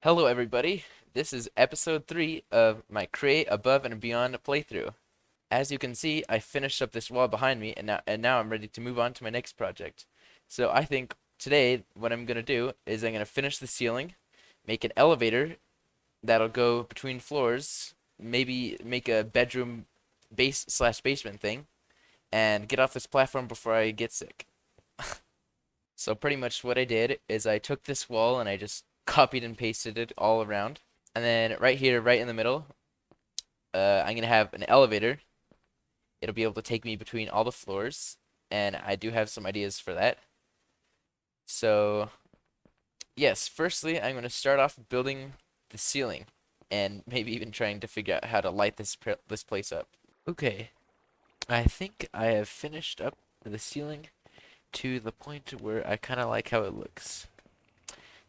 Hello, everybody. This is episode 3 of my Create Above and Beyond playthrough. As you can see, I finished up this wall behind me, and now I'm ready to move on to my next project. So I think today what I'm gonna do is I'm gonna finish the ceiling, make an elevator that'll go between floors, maybe make a bedroom base slash basement thing, and get off this platform before I get sick. So pretty much what I did is I took this wall and I just copied and pasted it all around. And then right here, right in the middle, I'm gonna have an elevator. It'll be able to take me between all the floors, and I do have some ideas for that. So yes, firstly, I'm gonna start off building the ceiling, and maybe even trying to figure out how to light this place up. Okay, I think I have finished up the ceiling to the point where I kind of like how it looks.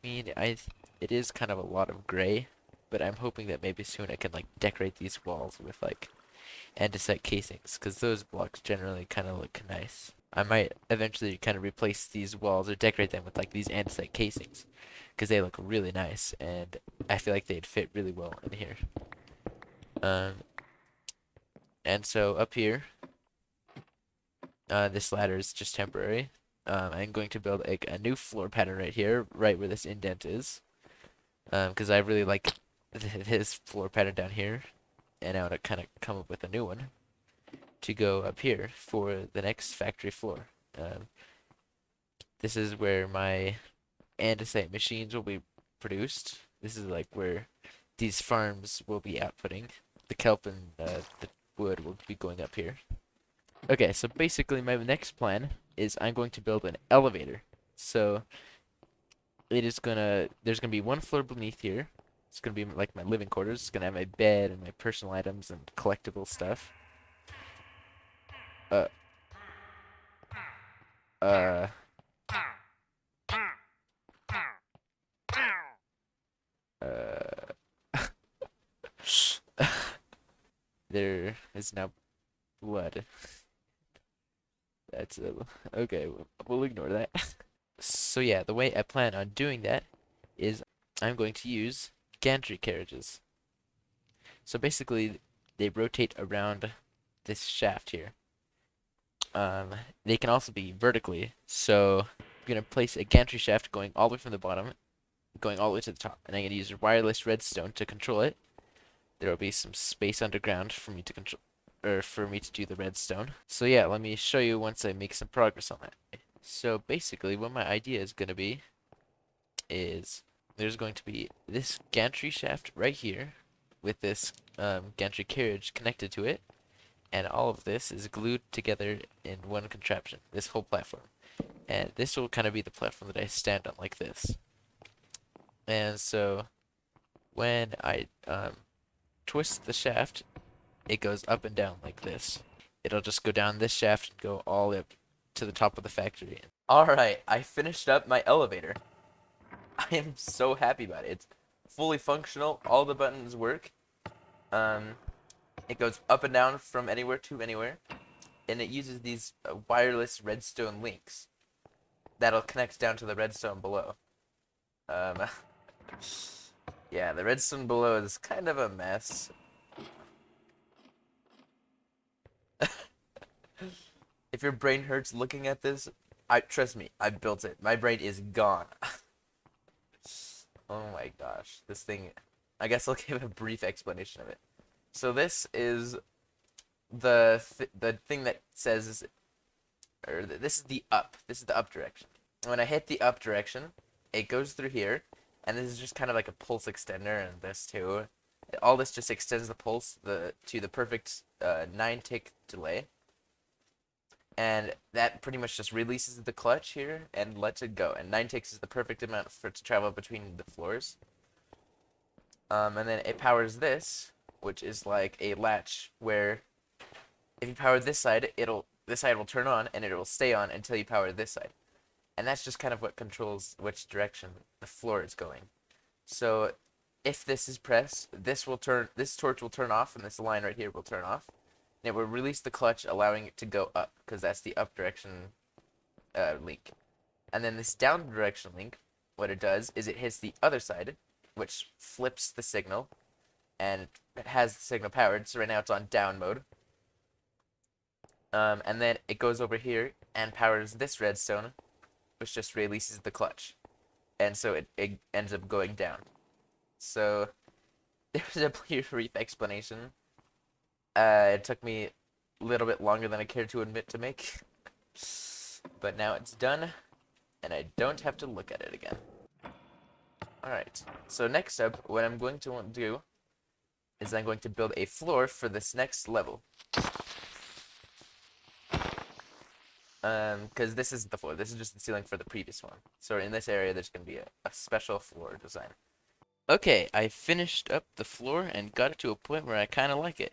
I mean, it is kind of a lot of gray, but I'm hoping that maybe soon I can like decorate these walls with like andesite casings, because those blocks generally kind of look nice. I might eventually kind of replace these walls or decorate them with like these andesite casings, because they look really nice, and I feel like they'd fit really well in here. Um, and so up here, this ladder is just temporary. I'm going to build a new floor pattern right here, right where this indent is, because I really like this floor pattern down here, and I want to kind of come up with a new one to go up here for the next factory floor. Um, this is where my andesite machines will be produced. This is like where these farms will be outputting. The kelp and the wood will be going up here. Okay, so basically my next plan is I'm going to build an elevator. So there's gonna be one floor beneath here. It's gonna be like my living quarters. It's gonna have my bed and my personal items and collectible stuff. Uh, uh, uh, there is now blood. That's okay. We'll ignore that. So yeah, the way I plan on doing that is I'm going to use gantry carriages. So basically, they rotate around this shaft here. They can also be vertically. So I'm gonna place a gantry shaft going all the way from the bottom, going all the way to the top, and I'm gonna use wireless redstone to control it. There will be some space underground for me to control, or for me to do the redstone. So yeah, let me show you once I make some progress on that. So basically, what my idea is gonna be is there's going to be this gantry shaft right here with this gantry carriage connected to it, and all of this is glued together in one contraption, this whole platform. And this will kind of be the platform that I stand on like this. And so when I twist the shaft, it goes up and down like this. It'll just go down this shaft and go all the way up to the top of the factory. Alright, I finished up my elevator. I am so happy about it. It's fully functional. All the buttons work. Um, it goes up and down from anywhere to anywhere, and it uses these wireless redstone links that'll connect down to the redstone below. Um, yeah, the redstone below is kind of a mess. If your brain hurts looking at this, I trust me, I built it. My brain is gone. Oh my gosh, this thing. I guess I'll give a brief explanation of it. So this is the thing that says, or this is the up. This is the up direction. When I hit the up direction, it goes through here, and this is just kind of like a pulse extender, and this too. All this just extends the pulse to the perfect 9 tick delay, and that pretty much just releases the clutch here and lets it go. And 9 ticks is the perfect amount for it to travel between the floors. And then it powers this, which is like a latch where if you power this side will turn on and it will stay on until you power this side. And that's just kind of what controls which direction the floor is going. So if this is pressed, this torch will turn off and this line right here will turn off. And it will release the clutch, allowing it to go up, because that's the up direction link. And then this down direction link, what it does is it hits the other side, which flips the signal, and it has the signal powered. So right now it's on down mode. And then it goes over here and powers this redstone, which just releases the clutch. And so it ends up going down. So there's a brief explanation. It took me a little bit longer than I care to admit to make. But now it's done, and I don't have to look at it again. Alright, so next up, what I'm going to want to do is I'm going to build a floor for this next level. Because this isn't the floor, this is just the ceiling for the previous one. So in this area, there's going to be a special floor design. Okay, I finished up the floor and got it to a point where I kind of like it.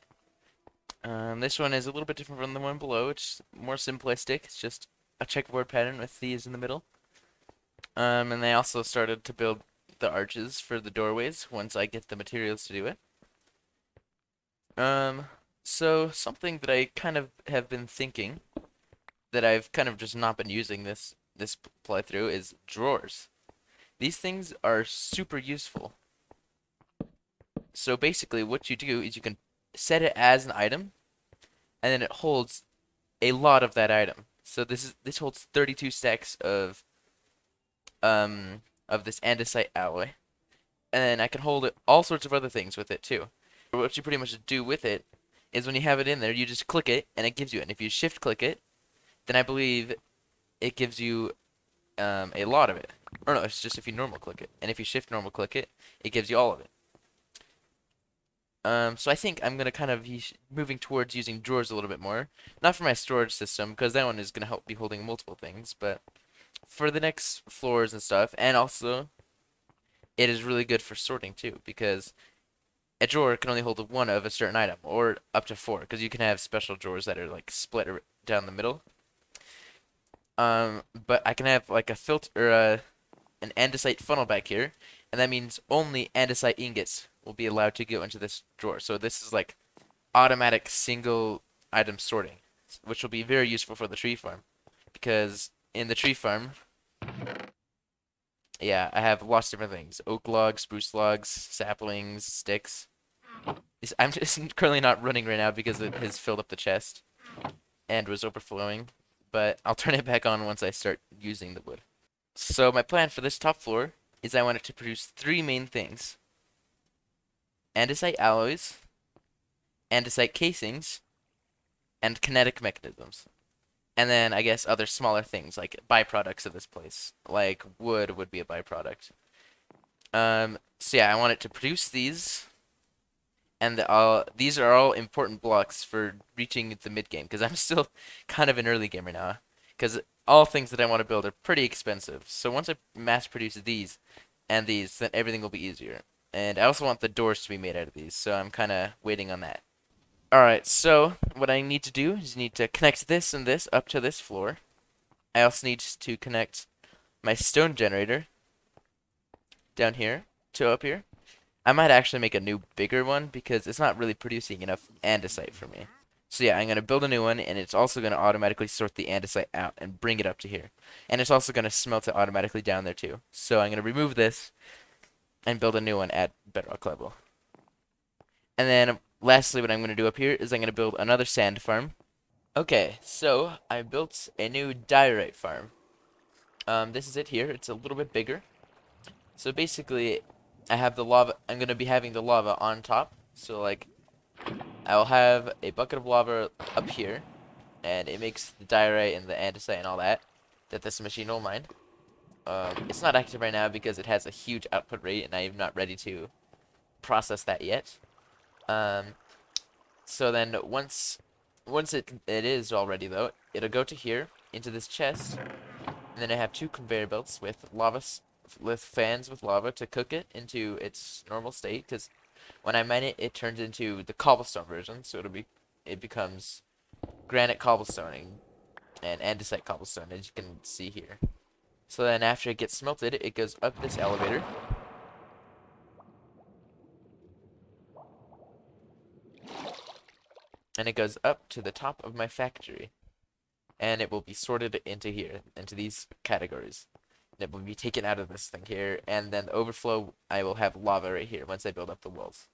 This one is a little bit different from the one below. It's more simplistic. It's just a checkerboard pattern with these in the middle. And they also started to build the arches for the doorways once I get the materials to do it. So something that I kind of have been thinking that I've kind of just not been using this playthrough is drawers. These things are super useful. So basically what you do is you can set it as an item, and then it holds a lot of that item. So this holds 32 stacks of this andesite alloy, and then I can hold all sorts of other things with it too. What you pretty much do with it is when you have it in there, you just click it and it gives you it. And if you shift click it, then I believe it gives you a lot of it. Or no, it's just if you normal click it. And if you shift normal click it, it gives you all of it. So I think I'm gonna kind of be moving towards using drawers a little bit more. Not for my storage system, because that one is gonna help be holding multiple things, but for the next floors and stuff, and also it is really good for sorting too, because a drawer can only hold one of a certain item, or up to 4, because you can have special drawers that are like split down the middle. But I can have like a filter or an andesite funnel back here, and that means only andesite ingots will be allowed to go into this drawer. So this is like automatic single item sorting, which will be very useful for the tree farm, because in the tree farm, yeah, I have lots of different things: oak logs, spruce logs, saplings, sticks. I'm just currently not running right now because it has filled up the chest and was overflowing, but I'll turn it back on once I start using the wood. So my plan for this top floor is I want it to produce 3 main things: andesite alloys, andesite casings, and kinetic mechanisms. And then I guess other smaller things like byproducts of this place, like wood would be a byproduct. So yeah, I want it to produce these, and these are all important blocks for reaching the mid game, because I'm still kind of an early gamer now, because all things that I want to build are pretty expensive. So once I mass produce these and these, then everything will be easier. And I also want the doors to be made out of these, so I'm kind of waiting on that. Alright, so what I need to do is need to connect this and this up to this floor. I also need to connect my stone generator down here to up here. I might actually make a new bigger one because it's not really producing enough andesite for me. So yeah, I'm going to build a new one, and it's also going to automatically sort the andesite out and bring it up to here. And it's also going to smelt it automatically down there too. So I'm going to remove this and build a new one at bedrock level. And then lastly, what I'm going to do up here is I'm going to build another sand farm. Okay, so I built a new diorite farm. This is it here. It's a little bit bigger. So basically, I have the lava. I'm going to be having the lava on top. So like, I'll have a bucket of lava up here, and it makes the diorite and the andesite and all that this machine will mine. It's not active right now because it has a huge output rate, and I'm not ready to process that yet. So then once it is all ready though, it'll go to here into this chest, and then I have 2 conveyor belts with with fans with lava to cook it into its normal state. Because when I mine it, it turns into the cobblestone version, so it becomes granite cobblestoning and andesite cobblestone, as you can see here. So then after it gets smelted, it goes up this elevator. And it goes up to the top of my factory. And it will be sorted into here, into these categories. that will be taken out of this thing here, and then the overflow, I will have lava right here once I build up the walls.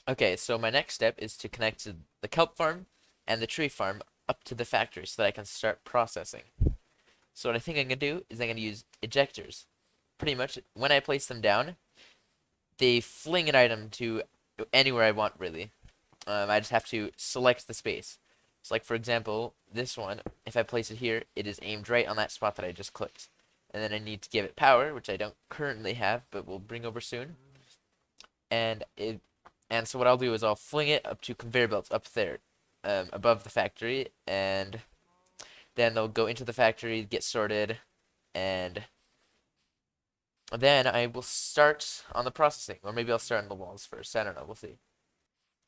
Okay, so my next step is to connect to the kelp farm and the tree farm up to the factory so that I can start processing. So what I think I'm gonna do is I'm gonna use ejectors. Pretty much, when I place them down, they fling an item to anywhere I want, really. I just have to select the space. So like, for example, this one, if I place it here, it is aimed right on that spot that I just clicked. And then I need to give it power, which I don't currently have, but will bring over soon. And so what I'll do is I'll fling it up to conveyor belts up there, above the factory, and then they'll go into the factory, get sorted, and then I will start on the processing, or maybe I'll start on the walls first. I don't know. We'll see.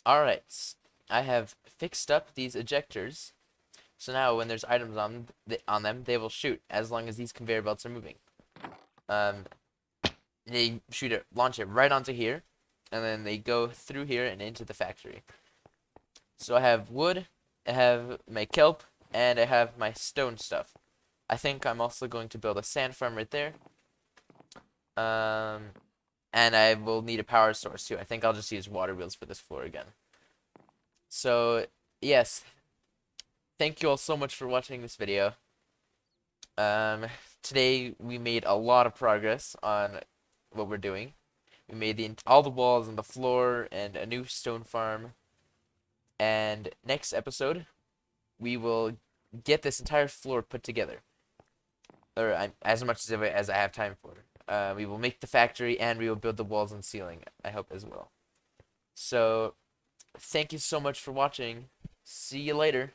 Alright, I have fixed up these ejectors, so now when there's items on them, they will shoot as long as these conveyor belts are moving. Um, they launch it right onto here, and then they go through here and into the factory. So I have wood, I have my kelp, and I have my stone stuff. I think I'm also going to build a sand farm right there. And I will need a power source too. I think I'll just use water wheels for this floor again. So, yes, thank you all so much for watching this video. Today we made a lot of progress on what we're doing. We made all the walls and the floor and a new stone farm. And next episode, we will get this entire floor put together, or as much as I have time for. We will make the factory and we will build the walls and ceiling, I hope, as well. So, thank you so much for watching. See you later.